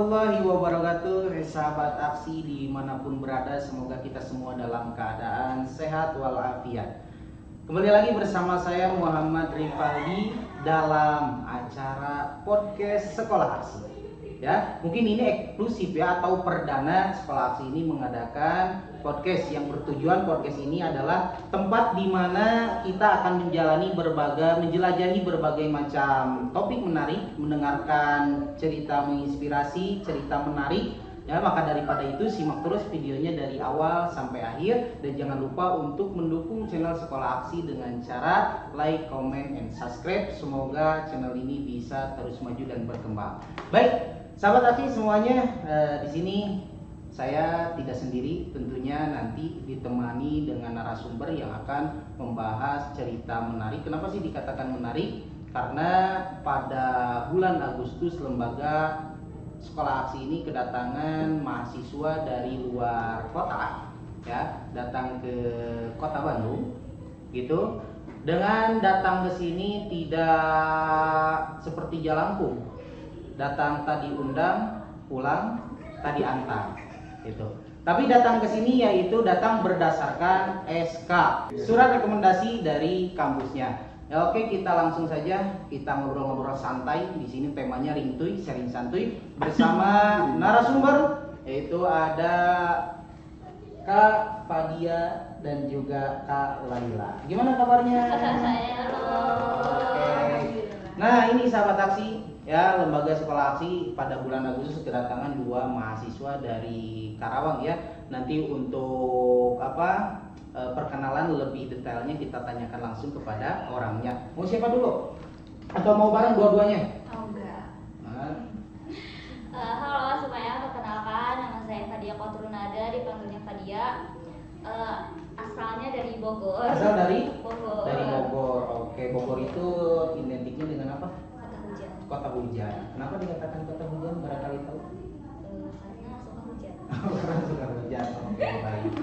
warahmatullahi wabarakatuh. Sahabat aksi dimanapun berada, semoga kita semua dalam keadaan sehat walafiat. Kembali lagi bersama saya Muhammad Rifaldi dalam acara podcast Sekolah Aksi. Ya, mungkin ini eksklusif ya atau perdana Sekolah Aksi ini mengadakan podcast yang bertujuan podcast ini adalah tempat di mana kita akan menjelajahi berbagai macam topik menarik, mendengarkan cerita menginspirasi, cerita menarik. Ya, maka daripada itu simak terus videonya dari awal sampai akhir dan jangan lupa untuk mendukung channel Sekolah Aksi dengan cara like, comment, and subscribe. Semoga channel ini bisa terus maju dan berkembang. Baik, sahabat Aksi semuanya, di sini saya tidak sendiri, tentunya nanti ditemani dengan narasumber yang akan membahas cerita menarik. Kenapa sih dikatakan menarik? Karena pada bulan Agustus lembaga Sekolah Aksi ini kedatangan mahasiswa dari luar kota, ya, datang ke kota Bandung, gitu. Dengan datang ke sini tidak seperti Jalangkung, datang tadi undang, pulang tadi antar, gitu. Tapi datang ke sini yaitu datang berdasarkan SK, surat rekomendasi dari kampusnya. Ya, oke, kita langsung saja kita ngobrol-ngobrol santai. Di sini temanya ringtuy, sharing santuy bersama narasumber yaitu ada Kak Fadia dan juga Kak Laila. Gimana kabarnya? Oke. Nah, ini sahabat aksi ya, lembaga Sekolah Aksi pada bulan Agustus kedatangan 2 mahasiswa dari Karawang ya. Nanti untuk perkenalan lebih detailnya kita tanyakan langsung kepada orangnya. Mau siapa dulu? Atau mau bareng dua-duanya? Oh enggak. Halo semuanya, perkenalkan nama saya Fadia Kotrunada, dipanggilnya Fadia. Asalnya dari Bogor. Asal dari? Bogor. Dari Bogor. Oke, Bogor itu identiknya dengan apa? Kota hujan. Kota hujan. Kenapa dikatakan kota hujan? Barangkali tahu? Karena suka hujan. Karena suka hujan. Oke, baik.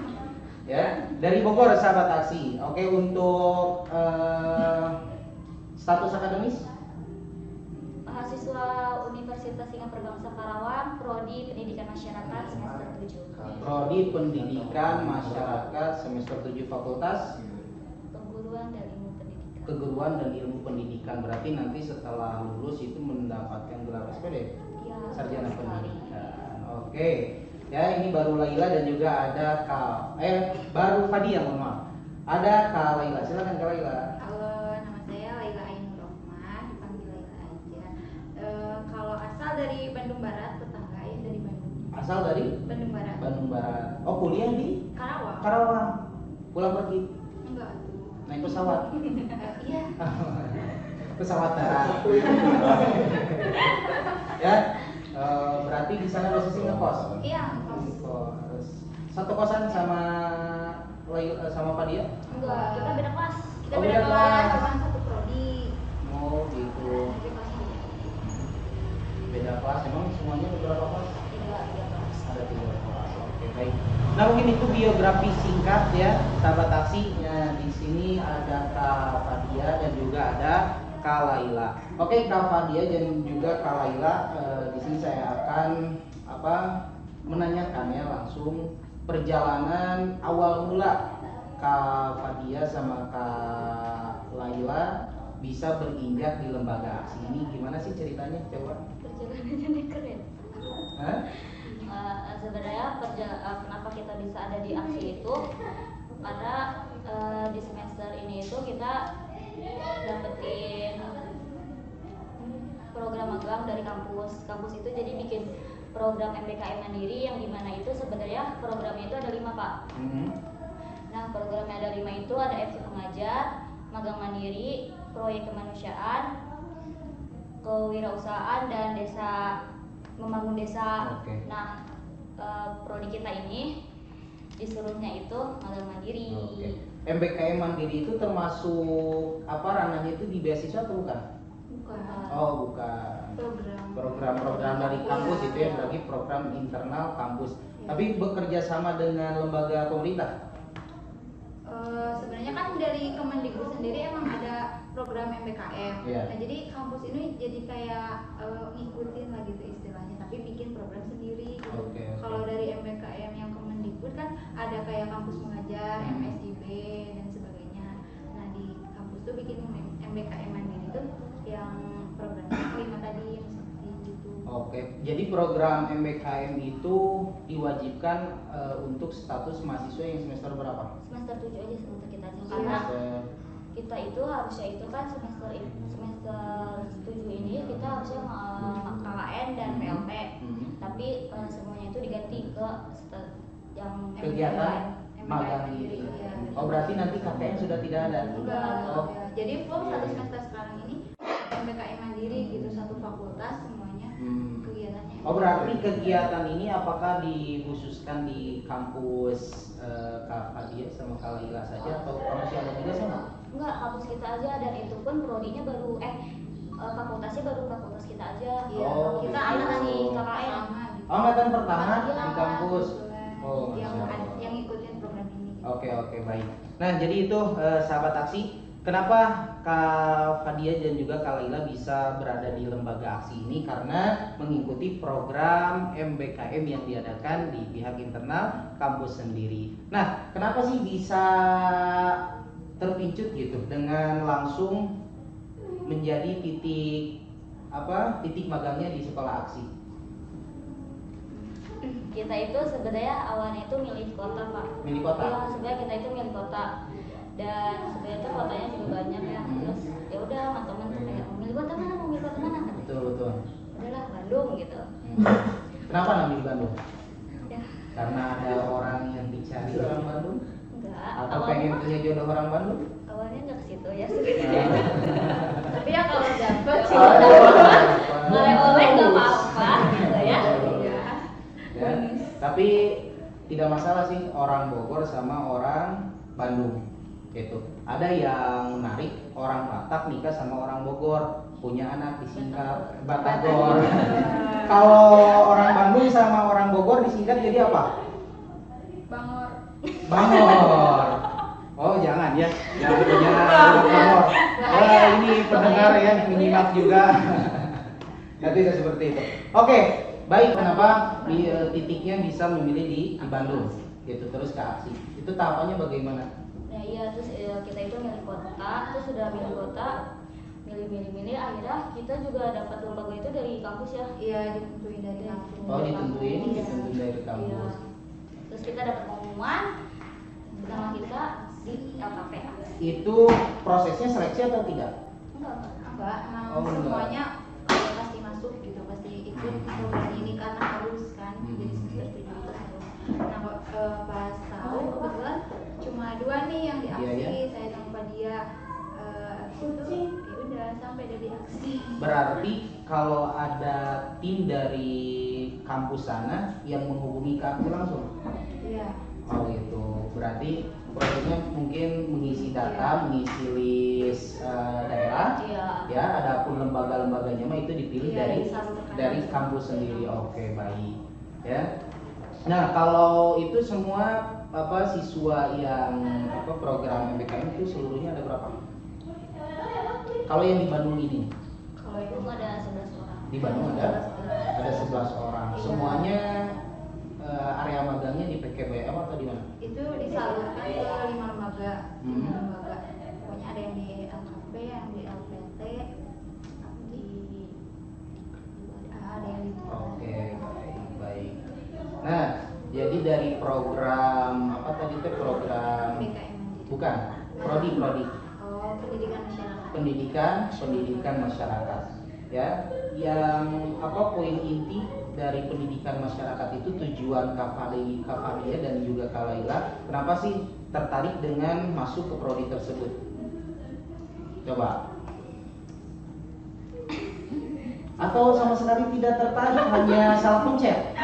Ya, dari Bogor sahabat aksi. Oke, untuk status akademis Mahasiswa Universitas Singapura Bangsa Karawang, Prodi Pendidikan Masyarakat semester 7. Prodi Pendidikan Masyarakat semester 7 Fakultas Keguruan dan Ilmu Pendidikan. Keguruan dan Ilmu Pendidikan. Berarti nanti setelah lulus itu mendapatkan gelar SPD? Ya, Sarjana sekali. Pendidikan. Oke. Ya, ini baru Laila dan juga ada baru Fadia, mohon maaf. Ada Kak Laila. Silakan Kak Laila. Halo, nama saya Laila Ainur Rohmah, dipanggil Laila aja. Kalau asal dari Bandung Barat, tetangga ya dari Bandung. Asal dari Bandung Barat. Bandung Barat. Oh, kuliah di Karawang. Karawang. Pulang pergi Enggak. naik pesawat. Iya. Pesawat darat. Ya. Berarti di sana posisi ngekos. Iya. Ngekos. Satu kosan sama Fadia? Enggak, kita beda kelas. Kita Oh, beda beda kelas, kelas. cuma satu prodi. Oh, gitu. Tapi kelasnya Beda kelas. Emang semuanya beberapa kelas? Tiga kelas. Ada 3 kelas. Oke, baik. Nah, mungkin itu biografi singkat ya, sahabat aksi. Ya, di sini ada Kak Fadia dan juga ada Kak Laila. Oke, Kak Fadia dan juga Kak Laila, di sini saya akan menanyakan ya langsung perjalanan awal mula Kak Fadia sama Kak Laila bisa berinjak di lembaga aksi ini. Gimana sih ceritanya? Coba. Perjalanannya keren. Hah? Sebenarnya kenapa kita bisa ada di aksi itu karena di semester ini itu kita dapetin program magang dari kampus itu jadi bikin program MBKM mandiri yang dimana itu sebenarnya programnya itu ada 5 Pak. Nah, programnya ada 5 itu ada FC pengajar, magang mandiri, proyek kemanusiaan, kewirausahaan, dan membangun desa. Oke. Nah, prodi kita ini disuruhnya itu magang mandiri. Oke. MBKM Mandiri itu termasuk ranahnya itu di beasiswa atau bukan? bukan. Oh, bukan. Program-program dari kampus itu ya, berarti program internal kampus. Tapi bekerja sama dengan lembaga pemerintah. Sebenarnya kan dari Kemendikbud sendiri emang ada program MBKM. Iya. Nah jadi kampus ini jadi kayak ngikutin lah gitu istilahnya, tapi bikin program sendiri gitu. Oke. Kalau dari MBKM yang Kemendikbud kan ada kayak kampus mengajar, MSIB dan sebagainya. Nah di kampus tuh bikin MBKM mandiri tuh yang programnya 5 tadi yang seperti gitu. Oke, jadi program MBKM itu diwajibkan untuk status mahasiswa yang semester berapa? Semester 7 aja semester kita aja. Karena kita itu harusnya itu kan semester 7 ini kita harusnya KKN dan PLP. Tapi semuanya itu diganti ke yang kegiatan magang sendiri. ini. Ya. Oh berarti nanti KKN sudah tidak ada? Enggak. Oh. Ya. Jadi full satu semester sekarang ini MBKM mandiri gitu, satu fakultas semuanya kegiatannya. Oh berarti kegiatan ini apakah dikhususkan di kampus Kak Fadia sama Kak Laila saja atau kampus yang lain juga sama? Enggak, kampus kita aja, dan itu pun prodinya baru fakultasnya baru fakultas kita aja. Iya, Oh, kita gitu. angkatan di KKN. sama gitu. Oh, angkatan pertama Iya, di kampus. Kebetulan. Oh, yang Masya Allah. yang ikutin program ini. Oke baik. Nah jadi itu sahabat aksi, kenapa Kak Fadia dan juga Kak Laila bisa berada di lembaga aksi ini karena mengikuti program MBKM yang diadakan di pihak internal kampus sendiri. Nah kenapa sih bisa terpincut gitu dengan langsung menjadi titik magangnya di sekolah aksi? Kita itu sebenarnya awalnya itu milih kota, Pak. Milih kota? Iya, sebenarnya kita itu milih kota. Dan sebenarnya itu kotanya juga banyak ya. Terus ya udah sama teman tuh kayak mau milih kota mana, mau milih kota mana kan. Betul. Udahlah Bandung gitu. Kenapa namanya di Bandung? Ya, Karena ada orang yang dicari orang Bandung? enggak. Atau pengen punya jodoh orang Bandung? Awalnya enggak ke situ ya sebenarnya. Tapi ya kalau dapet sih Oh, udah. Oleh-oleh enggak apa-apa gitu ya. Iya. Ya, tapi tidak masalah sih orang Bogor sama orang Bandung gitu. Ada yang menarik orang Batak nikah sama orang Bogor, punya anak disingkat Batagor. Kalau orang Bandung sama orang Bogor disingkat jadi apa? Bangor. Bangor. Oh jangan ya, jangan punya Bangor. Wah ini pendengar yang menyimak juga. Nanti saya seperti itu. Oke, baik. Kenapa titiknya bisa memilih di Bandung? Gitu terus ke aksi. Itu tahapannya bagaimana? Nah iya, terus kita itu milih kota, terus sudah milih kota, milih, akhirnya kita juga dapat lembaga itu dari kampus ya. Iya, ditentuin dari kampus. Oh ditentuin Iya. dari Iya. kampus. Terus kita dapat pengumuman nama kita di LKPA. Itu prosesnya seleksi atau tidak? Enggak. Enggak, emang Oh, enggak. semuanya kalau pasti masuk gitu, pasti ikut program ini karena harus kan. Jadi semester 7 itu harus. Nah, pas tahu kebetulan cuma 2 nih yang di aksi, Iya, iya. saya sama Fadia. Itu ya udah sampai dari aksi. Berarti kalau ada tim dari kampus sana yang menghubungi ke aksi langsung? Iya. Oh gitu. Berarti prosesnya mungkin mengisi data, mengisi list daerah. Iya. Ya, adapun lembaga-lembaganya mah itu dipilih Iya, dari disalurkan. dari kampus sendiri. Oke, baik. Ya. Nah, kalau itu semua siswa yang program MBKM itu seluruhnya ada berapa? Kalau yang di Bandung ini? Kalau itu ada 11 orang. Di Bandung ada 11 orang. Iya. Semuanya area magangnya di PKBM atau di mana? Itu disalurkan ke 5 lembaga. Hmm. 5 lembaga. Pokoknya ada yang di LKP, yang di LPT, ada yang di Oke, baik. Nah, jadi dari program apa tadi itu program BKM mandiri. bukan prodi Oh, pendidikan masyarakat. pendidikan masyarakat ya, yang poin inti dari pendidikan masyarakat itu tujuan Kak Fadia dan juga Kak Laila kenapa sih tertarik dengan masuk ke prodi tersebut? Coba. Atau sama sekali tidak tertarik, hanya salah pencet?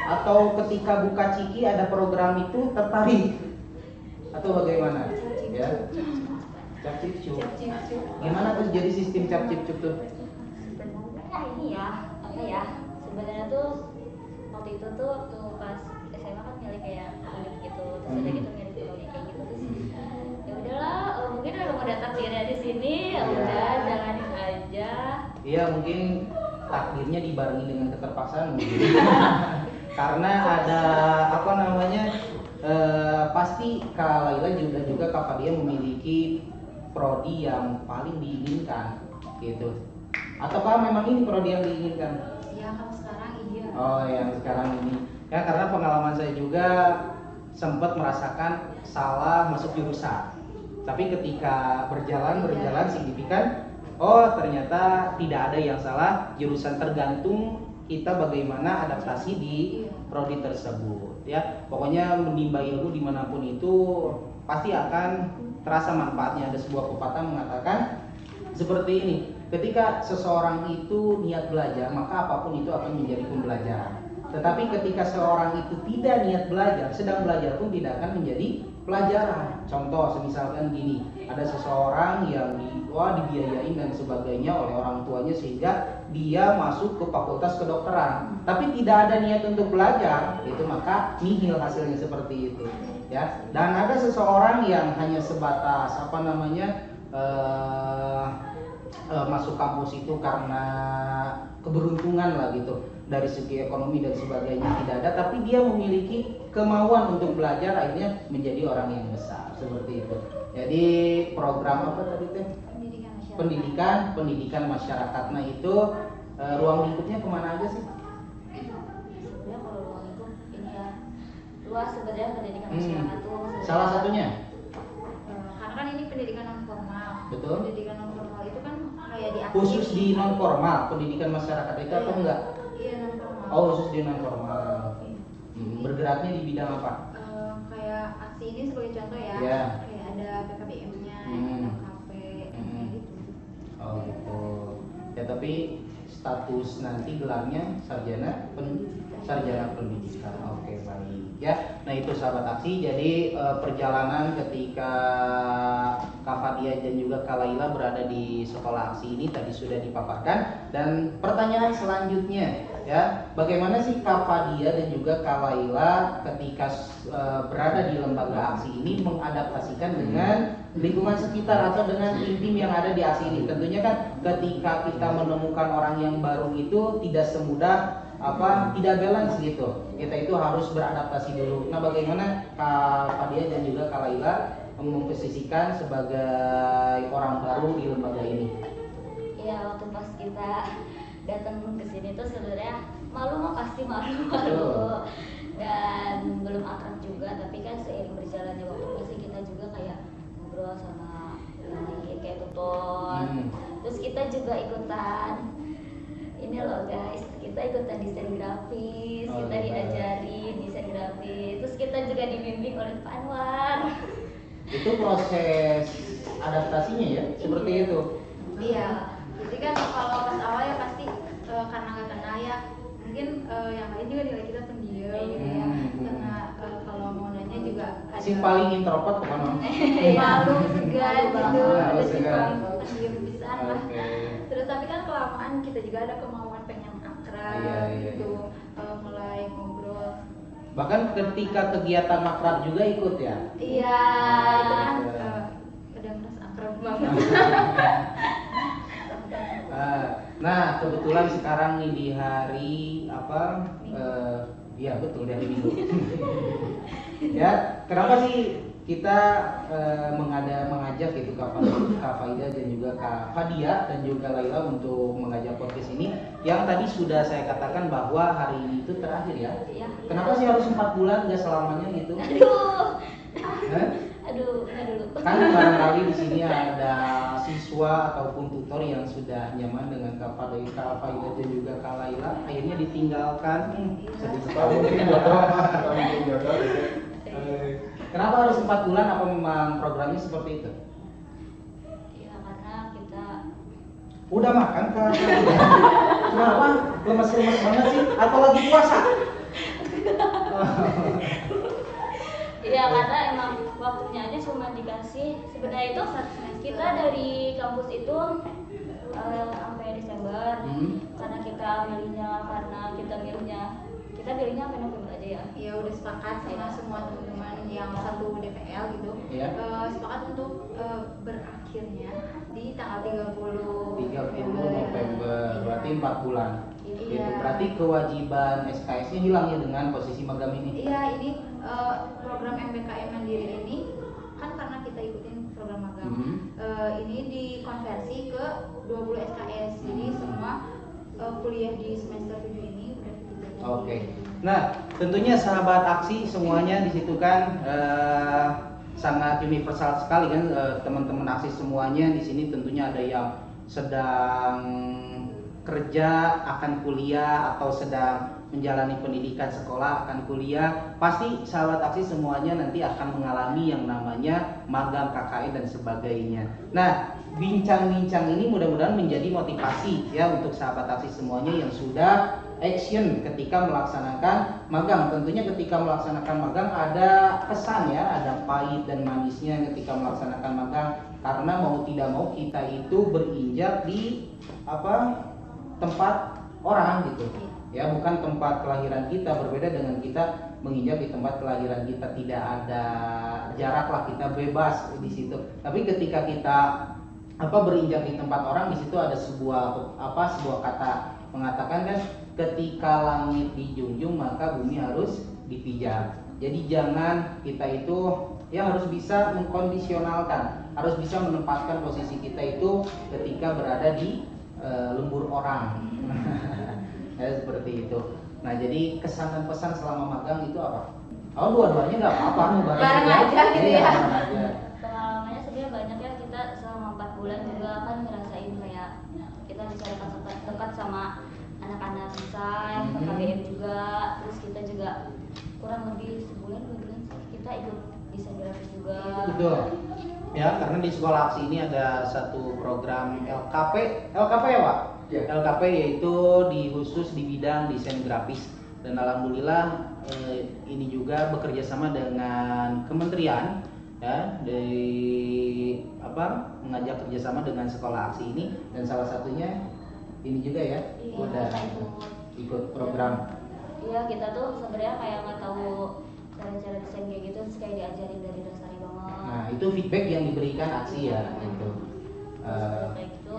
Atau ketika buka Ciki ada program itu tertarik? Atau bagaimana? Ya. Cap cip cup. Gimana tuh jadi sistem cap cip cup tuh? Sebenarnya ini ya, apa ya? Sebenarnya tuh waktu itu tuh waktu pas SMA kan milih kayak unik gitu, terus ada gitu milih unik kayak gitu terus ya udahlah mungkin ada udah takdirnya di sini, ya Iya. udah jalanin aja. Iya, mungkin takdirnya dibarengi dengan keterpaksaan mungkin. Karena ada apa namanya, pasti Kak Laila juga Kak Fadia memiliki prodi yang paling diinginkan gitu. Ataukah memang ini prodi yang diinginkan? Ya kalau sekarang iya. Oh, yang sekarang ini. Ya, karena pengalaman saya juga sempat merasakan salah masuk jurusan. Tapi ketika berjalan signifikan, oh ternyata tidak ada yang salah, jurusan tergantung kita bagaimana adaptasi di prodi tersebut ya. Pokoknya menimba ilmu dimanapun itu pasti akan terasa manfaatnya. Ada sebuah pepatah mengatakan seperti ini, ketika seseorang itu niat belajar maka apapun itu akan menjadi pembelajaran. Tetapi ketika seorang itu tidak niat belajar, sedang belajar pun tidak akan menjadi pelajaran. Contoh, misalkan gini, ada seseorang yang dibiayain dan sebagainya oleh orang tuanya sehingga dia masuk ke fakultas kedokteran, tapi tidak ada niat untuk belajar, itu maka nihil hasilnya seperti itu, ya. Dan ada seseorang yang hanya sebatas masuk kampus itu karena keberuntungan lah gitu, dari segi ekonomi dan sebagainya tidak ada, tapi dia memiliki kemauan untuk belajar, akhirnya menjadi orang yang besar seperti itu. Jadi program apa tadi teh? Pendidikan masyarakat. Nah itu ruang lingkupnya kemana aja sih? Sebenarnya kalau ruang lingkup ini ya luas sebenarnya pendidikan masyarakat tuh. Salah satunya? Karena kan ini pendidikan non formal. Betul. Pendidikan non formal itu kan kayak di Khusus di non formal pendidikan masyarakat itu atau enggak? Iya, non formal. Oh, khusus di non formal. Bergeraknya di bidang apa? Kayak aksi ini sebagai contoh ya. Iya. Kayak ada PKBM-nya, ada KP, kayak gitu. Oh gitu. Ya tapi status nanti gelarnya sarjana pendidikan. Oke, baik. Ya. Nah, itu sahabat aksi. Jadi perjalanan ketika Kak Fadia dan juga Kak Laila berada di sekolah aksi ini tadi sudah dipaparkan, dan pertanyaan selanjutnya ya, bagaimana sih Kak Fadia dan juga Kak Laila ketika berada di lembaga aksi ini mengadaptasikan dengan lingkungan sekitar atau dengan tim yang ada di aksi ini? Tentunya kan ketika kita menemukan orang yang baru itu tidak semudah tidak balance gitu. Kita itu harus beradaptasi dulu. Nah, bagaimana Kak Fadia dan juga Kak Laila memposisikan sebagai orang baru di lembaga ini? Iya, waktu pas kita datang ke sini tuh sebenarnya malu pasti malu. Dan belum akrab juga, tapi kan seiring berjalannya waktu pasti kita juga kayak ngobrol sama yang lain kayak tutor. Terus kita juga ikutan ini loh guys, kita ikutan desain grafis, kita diajarin desain grafis, terus kita juga dibimbing oleh Pak Anwar. Itu proses adaptasinya ya, seperti itu. Iya, jadi kan kalau pas awal ya pasti karena nggak kenal ya, mungkin yang lain juga nilai kita pendiam gitu ya. Karena kalau mau nanya juga ada Si paling introvert bukan? malu segan gitu, ada si segan. paling pendiam bisa lah. Oke. Terus tapi kan kelamaan kita juga ada kemauan pengen akrab Iya. gitu, mulai ngobrol. Bahkan ketika kegiatan makrab juga ikut ya? Iya, itu kan udah merasa akrab banget. Nah, kebetulan sekarang nih di hari ya betul, dari Minggu. Ya, kenapa sih kita mengajak gitu Kak Faida dan juga Kak Fadia dan juga Laila untuk mengajak podcast ini, yang tadi sudah saya katakan bahwa hari ini itu terakhir ya. Iya. Kenapa sih harus 4 bulan, nggak selamanya gitu? Aduh, nggak dulu. Kan barangkali di sini ada siswa ataupun tutor yang sudah nyaman dengan Kak Faida dan juga Kak Laila, akhirnya ditinggalkan. Sedih sekali. Mungkin jodoh gitu. Kenapa harus 4 bulan? Apa memang programnya seperti itu? Iya, karena kita Udah makan Kak? Kenapa? Lemes-lemes banget sih? Atau lagi puasa? Iya, karena emang waktunya aja cuma dikasih. Sebenarnya itu kita dari kampus itu sampai Desember. Karena kita milihnya kita pilihnya apa November aja ya. Ya udah sepakat sama semua teman-teman yang satu DPL gitu. Iya. Sepakat untuk berakhirnya di tanggal 30 November, berarti 4 bulan. Iya. Gitu. Berarti kewajiban SKS-nya hilang ya dengan posisi magam ini. Iya, ini program MBKM Mandiri ini kan karena kita ikutin program magang. Ini dikonversi ke 20 SKS. Jadi semua kuliah di semester 7 ini udah kita. Oke. Nah, tentunya sahabat aksi semuanya di situ kan sangat universal sekali kan, teman-teman aksi semuanya di sini tentunya ada yang sedang kerja akan kuliah atau sedang menjalani pendidikan sekolah akan kuliah. Pasti sahabat aksi semuanya nanti akan mengalami yang namanya magang KKN dan sebagainya. Nah, bincang-bincang ini mudah-mudahan menjadi motivasi ya untuk sahabat aksi semuanya yang sudah action ketika melaksanakan magang. Tentunya ketika melaksanakan magang ada kesan ya, ada pahit dan manisnya ketika melaksanakan magang, karena mau tidak mau kita itu berinjak di tempat orang gitu ya, bukan tempat kelahiran kita. Berbeda dengan kita menginjak di tempat kelahiran kita, tidak ada jarak lah, kita bebas di situ. Tapi ketika kita berinjak di tempat orang, di situ ada sebuah kata mengatakan kan, ketika langit dijunjung maka bumi harus dipijak. Jadi jangan kita itu ya harus bisa mengkondisionalkan, harus bisa menempatkan posisi kita itu ketika berada di lembur orang. Ya, seperti itu. Nah, jadi kesan dan pesan selama magang itu apa? Oh, dua-duanya nggak apa-apa, bareng aja gitu ya. Bareng aja. Pengalamannya sebenarnya banyak ya, kita selama 4 bulan juga kan ngerasain kayak kita bisa dekat sama anak-anak desain, KBM juga, terus kita juga kurang lebih sebulan 2 bulan kita ikut desain grafis juga. Betul. Ya, karena di sekolah aksi ini ada satu program LKP ya Pak? Ya. LKP yaitu khusus di bidang desain grafis, dan alhamdulillah ini juga bekerja sama dengan kementerian ya, mengajak kerjasama dengan sekolah aksi ini, dan salah satunya ini juga ya, Iya, udah kita ikut program. Iya, kita tuh sebenarnya kayak nggak tahu cara-cara desain kayak gitu, terus kayak diajarin dari dasarnya banget. Nah, itu feedback yang diberikan aksi ya gitu. Kayak gitu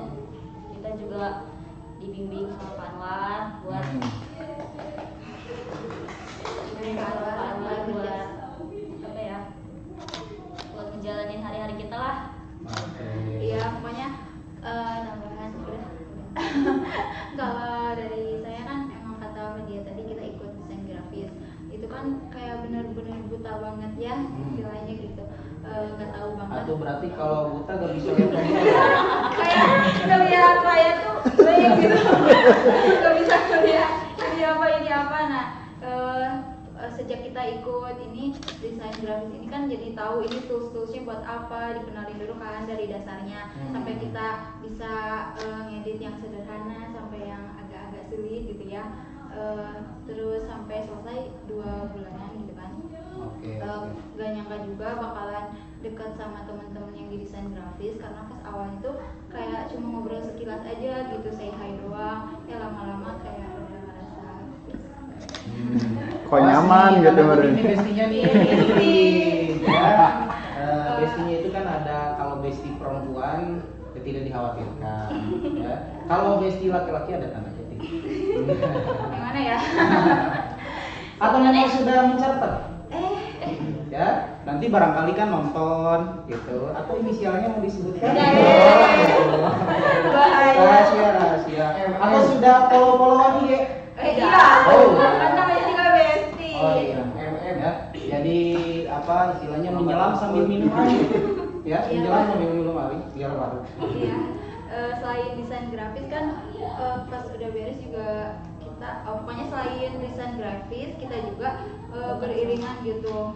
kita juga dibimbing sama Pak Anwar buat buat ngejalanin hari-hari kita lah. Iya, pokoknya tambahan udah. Kalau dari saya kan emang kata media tadi kita ikut desain grafis. Itu kan kayak benar-benar buta banget ya istilahnya gitu. Nggak tahu banget. Atau berarti kalau buta gak bisa lihat tombol. Kayak ngeliat saya tuh baik gitu. Nggak bisa ngeliat ini apa. Nah, sejak kita ikut ini desain grafis ini kan jadi tahu ini tools-toolsnya buat apa, dikenalin dulu kan dari dasarnya sampai kita bisa ngedit yang sederhana sampai yang agak-agak sulit gitu ya. Terus sampai selesai 2 bulanan gitu kan. Gak nyangka juga bakalan dekat sama teman-teman yang di desain grafis, karena pas awalnya tuh kayak cuma ngobrol sekilas aja gitu, say hi doang. Ya lama-lama kayak udah ngerasa Kok nyaman gitu ini bestinya nih. Ya. Bestinya itu kan ada, kalau besti perempuan tidak dikhawatirkan ya. Kalau besti laki-laki ada tanda kutip. yang mana ya? Atau memang sudah mencatat? Ya, nanti barangkali kan nonton gitu, atau inisialnya mau disebutkan? Rahasia. Atau sudah follow-followan IG? Iya, Oh. kan namanya juga besti. Oh iya, ya. Jadi istilahnya menyelam sambil minum air. Ya, menyelam sambil minum air biar baru. Iya. Selain desain grafis kan pas udah beres juga kita pokoknya selain desain grafis kita juga beriringan gitu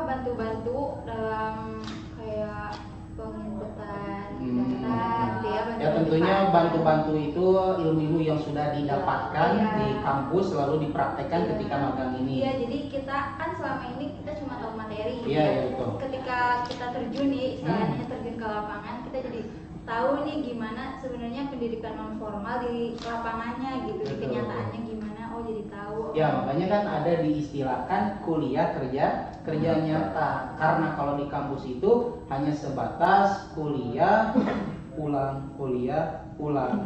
bantu-bantu dalam kayak penginputan data gitu ya. Ya tentunya bantu-bantu itu ilmu-ilmu yang sudah didapatkan di kampus lalu dipraktekkan ketika magang ini. Iya, jadi kita kan selama ini kita cuma tahu materi. Iya, ya. betul. Ketika kita terjun nih, istilahnya terjun ke lapangan, kita jadi tahu nih gimana sebenarnya pendidikan non formal di lapangannya gitu, di kenyataannya mau jadi tahu. Ya makanya kan ada diistilahkan kuliah kerja nyata. Karena kalau di kampus itu hanya sebatas kuliah pulang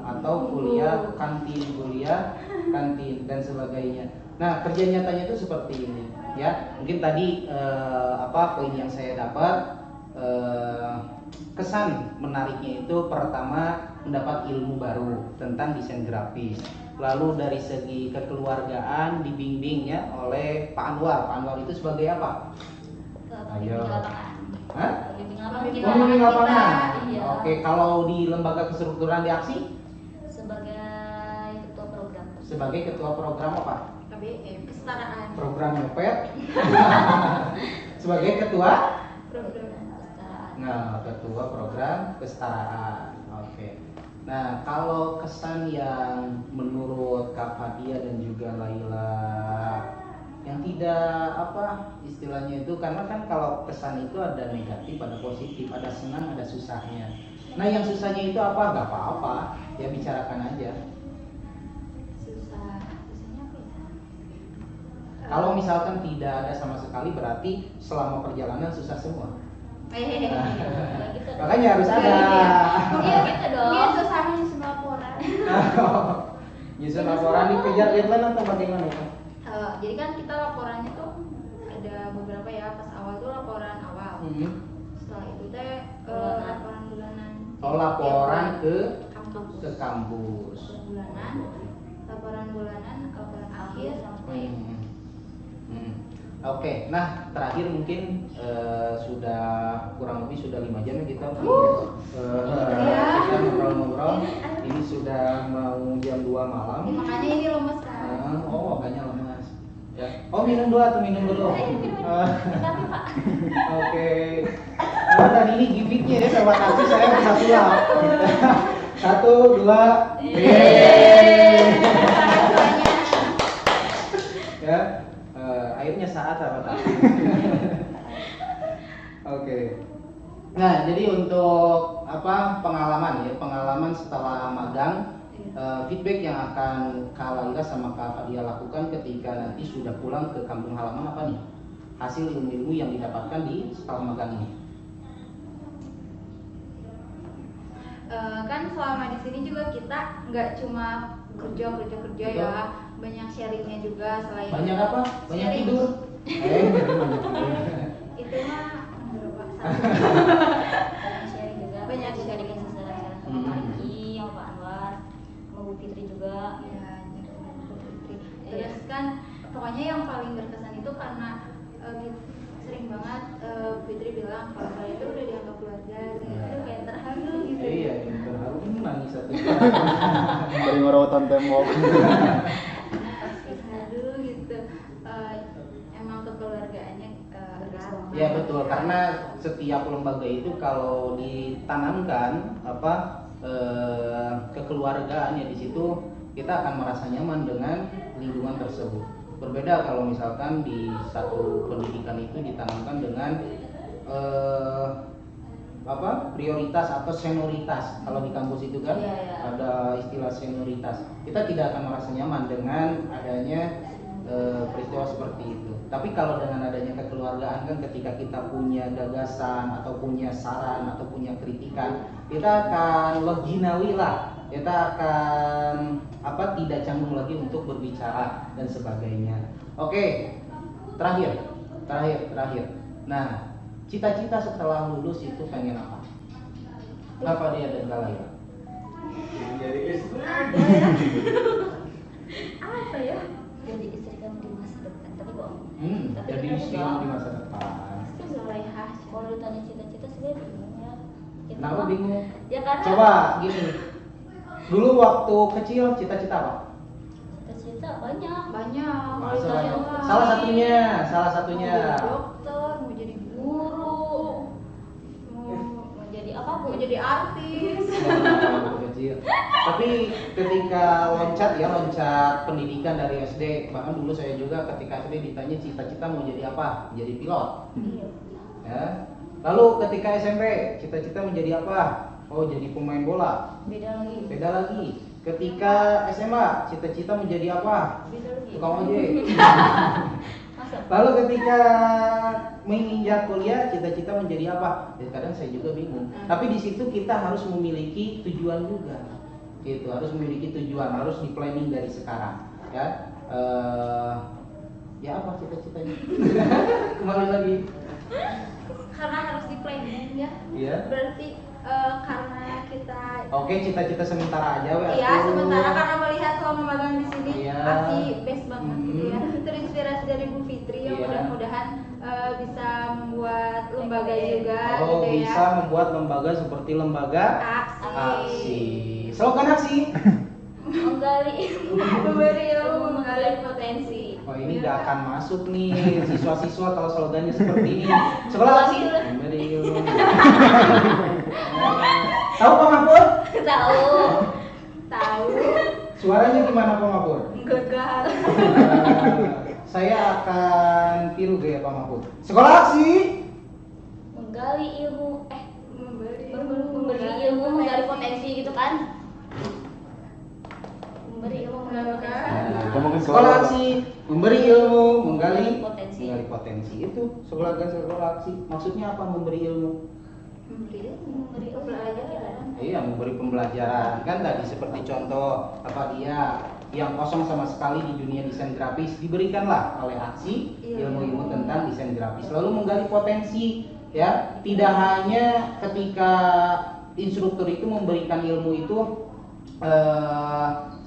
atau kuliah kantin dan sebagainya. Nah kerja nyatanya itu seperti ini ya. Mungkin tadi poin yang saya dapat, kesan menariknya itu pertama mendapat ilmu baru tentang desain grafis. Lalu dari segi kekeluargaan dibimbing ya oleh Pak Anwar. Pak Anwar itu sebagai apa? Pembimbing lapangan. Hah? Pembimbing lapangan. Pembimbing lapangan. Iya. Oke, kalau di lembaga kestrukturan di aksi Sebagai ketua program. sebagai ketua program apa? KBM kesetaraan. Program nyopet. Sebagai ketua Program. Kesetaraan. Nah, ketua program kesetaraan. Oke. Nah, kalau kesan yang menurut Kak Fadia dan juga Laila yang tidak istilahnya itu, karena kan kalau kesan itu ada negatif, ada positif, ada senang, ada susahnya. Nah, yang susahnya itu apa? Gak apa-apa, ya bicarakan aja. Susahnya apa ya? Kalau misalkan tidak ada sama sekali berarti selama perjalanan susah semua. Ya gitu dong. Makanya harus ada. Iya gitu dong. Mungkin susahnya nyusun laporan. Nyusun laporan dikejar deadline atau bagaimana Pak? Jadi kan kita laporannya tuh ada beberapa ya. Pas awal tuh laporan awal. Setelah itu teh laporan bulanan. Oh, laporan ke kampus. kampus. Laporan bulanan, laporan akhir sampai Oke, nah terakhir mungkin sudah kurang lebih sudah 5 jam ya kita kita ngobrol-ngobrol. Ini sudah mau jam 2 malam. makanya ini lemes kan. Oh, makanya lemas. Ya. Oh, minum dulu atau minum dulu? Oke. Dan ini gimmicknya ya, sahabat aksi, saya bisa sulap. 1, 2, ya. Akhirnya saat sahabat aksi. Oke. Nah, jadi untuk pengalaman setelah magang, feedback yang akan Kak Laila sama Kak Fadia lakukan ketika nanti sudah pulang ke kampung halaman apa nih? Hasil ilmu-ilmu yang didapatkan di setelah magang ini. Kan selama di sini juga kita nggak cuma kerja ya, banyak sharingnya juga selain Banyak apa? Banyak sharing. tidur. Banyak tidur. Itu mah berapa? Sharing juga. Banyak juga sharing. dikasih saran-saran sama Pak Eki, sama Pak Anwar, sama Bu Fitri juga. Ya, terus kan pokoknya yang paling berkesan itu karena sering banget Fitri bilang kalau kalian itu udah dianggap keluarga, itu kayak terharu gitu. Iya, yang terharu nangis satu. Dari ngerawatan tembok. Aduh gitu. Emang kekeluargaannya erat. Ya betul, karena setiap lembaga itu kalau ditanamkan kekeluargaan ya di situ kita akan merasa nyaman dengan lingkungan tersebut. Berbeda kalau misalkan di satu pendidikan itu ditanamkan dengan prioritas atau senioritas. Kalau di kampus itu kan ada istilah senioritas. Kita tidak akan merasa nyaman dengan adanya peristiwa seperti itu. Tapi kalau dengan adanya kekeluargaan kan, ketika kita punya gagasan atau punya saran atau punya kritikan, kita akan loginawi lah. Kita akan tidak canggung lagi untuk berbicara dan sebagainya. Oke, terakhir. Nah, cita-cita setelah lulus itu pengen apa? Apa dia dan Laila? Jadi istri. Apa ya? Jadi istri kamu di masa depan, tapi kok Jadi istri di masa depan. Zulaiha. kalau ditanya cita-cita sebenarnya bingung ya. Kita Kenapa mah- bingung? Ya karena Coba gini. Dulu waktu kecil cita-cita apa? cita-cita banyak. Banyak. Masa banyak. banyak? Salah satunya. Mau jadi dokter, mau jadi guru, mau Jadi apapun. mau jadi artis. Waktu kecil. Tapi ketika loncat pendidikan dari SD, bahkan dulu saya juga ketika SD ditanya cita-cita mau jadi apa? Jadi pilot. Iya. Ya. Lalu ketika SMP cita-cita menjadi apa? Oh, jadi pemain bola. Beda lagi. Beda lagi. Ketika SMA, cita-cita menjadi apa? Beda lagi. Tukang ojek. Masa? Lalu ketika menginjak kuliah, cita-cita menjadi apa? Ya, kadang saya juga bingung. Tapi di situ kita harus memiliki tujuan juga. Gitu, harus memiliki tujuan, harus di planning dari sekarang. Ya, ya apa cita-citanya? Kembali lagi. Karena harus di planning ya. Iya. Berarti karena kita Oke, cita-cita sementara aja, weh. iya sementara karena melihat selama magang di sini Iya. pasti best banget gitu ya. Terinspirasi dari Bu Fitri yang Iya. mudah-mudahan bisa membuat lembaga juga Oh, gitu ya. bisa membuat lembaga seperti lembaga Aksi. aksi. Slogan aksi. Menggali Memberi ilmu, menggali potensi. Oh, ini gak akan masuk nih siswa-siswa kalau slogannya seperti ini. Sekolah aksi. Memberi ilmu. Tahu Pak Mahpur? tahu. Tahu. Suaranya gimana Pak Mahpur? Gagal. Saya akan tiru gaya Pak Mahpur. Sekolah aksi. Menggali ilmu Memberi memberi ilmu menggali potensi gitu kan. Memberi ilmu menggali potensi. Ngomongin Sekolah aksi, memberi ilmu, menggali Potensi. menggali potensi. Itu sekolah aksi. Maksudnya apa memberi ilmu? Memberi ilmu, Memberi ilmu pelajaran. Iya, memberi pembelajaran. Kan tadi seperti contoh apa dia yang kosong sama sekali di dunia desain grafis diberikanlah oleh aksi Iya. ilmu-ilmu tentang desain grafis. Lalu menggali potensi, ya. Tidak hanya ketika instruktur itu memberikan ilmu itu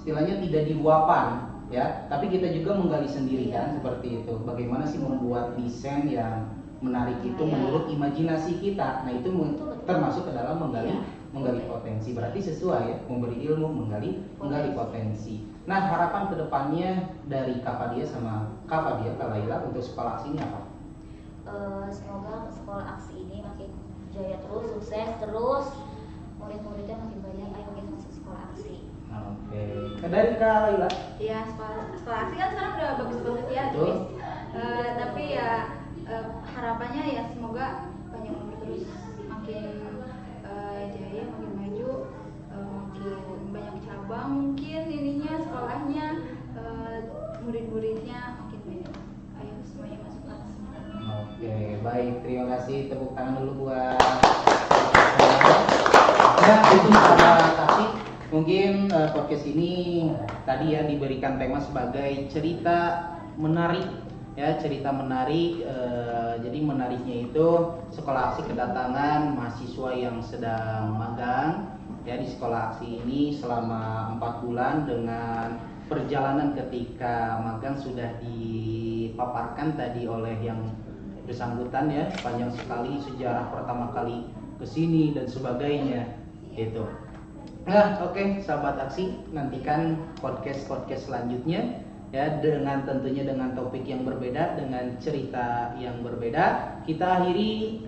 istilahnya tidak diluapan, ya, tapi kita juga menggali sendiri kan seperti itu. Bagaimana sih membuat desain yang menarik itu Iya. menurut imajinasi kita. Nah, itu termasuk ke dalam menggali potensi. Berarti sesuai ya, memberi ilmu, menggali potensi. Nah, harapan kedepannya dari Kak Fadia sama Kak Laila untuk sekolah aksi ini apa? Semoga sekolah aksi ini makin jaya terus, sukses terus, murid-muridnya makin banyak. Ayo kita masuk sekolah aksi. Oke. Dari Kak Laila? Iya, sekolah aksi kan sekarang udah bagus banget ya, Betul. Miss. Tapi ya harapannya ya semoga banyak murid terus makin jaya, makin maju, makin banyak cabang mungkin ininya sekolahnya, murid-muridnya makin banyak. Ayo semuanya masuk aksi. Oke, baik. Terima kasih. Tepuk tangan dulu buat. Nah, itu sahabat taksi. Mungkin podcast ini tadi ya diberikan tema sebagai cerita menarik, ya, cerita menarik. Jadi menariknya itu sekolah aksi kedatangan mahasiswa yang sedang magang ya di sekolah aksi ini selama 4 bulan dengan perjalanan ketika magang sudah dipaparkan tadi oleh yang bersangkutan ya, panjang sekali sejarah pertama kali kesini dan sebagainya gitu. Nah, oke, sahabat aksi, nantikan podcast selanjutnya ya, dengan tentunya dengan topik yang berbeda, dengan cerita yang berbeda. Kita akhiri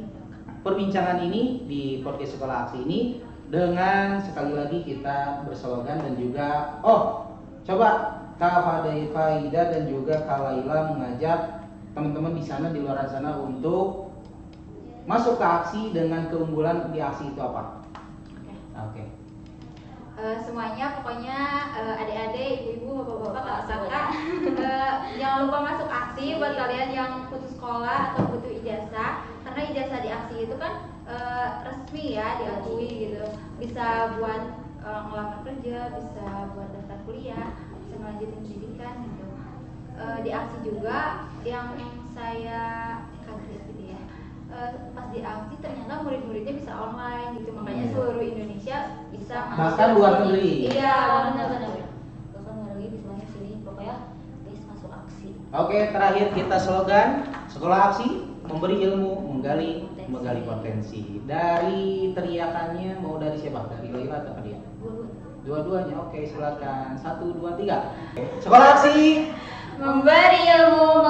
perbincangan ini di podcast sekolah aksi ini dengan sekali lagi kita berslogan dan juga coba Kak Faida dan juga Kak Laila mengajak teman-teman di sana, di luar sana untuk masuk ke aksi dengan keunggulan di aksi itu apa? Oke. Semuanya pokoknya adik-adik, ibu-ibu, bapak-bapak, kakak-kakak jangan lupa masuk aksi buat kalian yang putus sekolah atau butuh ijazah, karena ijazah di aksi itu kan resmi ya, diakui gitu, bisa buat ngelamar kerja, bisa buat daftar kuliah, bisa ngelanjutin pendidikan gitu. Di aksi juga yang saya kaget gitu ya, pas di aksi ternyata murid-muridnya bisa online gitu, makanya seluruh Indonesia bisa Bahkan luar negeri. Iya, benar-benar. Bahkan luar negeri bisa banyak sini. Pokoknya guys masuk aksi. Oke, terakhir kita slogan sekolah aksi, memberi ilmu, menggali potensi. Dari teriakannya mau dari siapa? Dari Laila atau dia? Dua-duanya. Oke, silakan. 1, 2, 3. Sekolah aksi. memberi ilmu,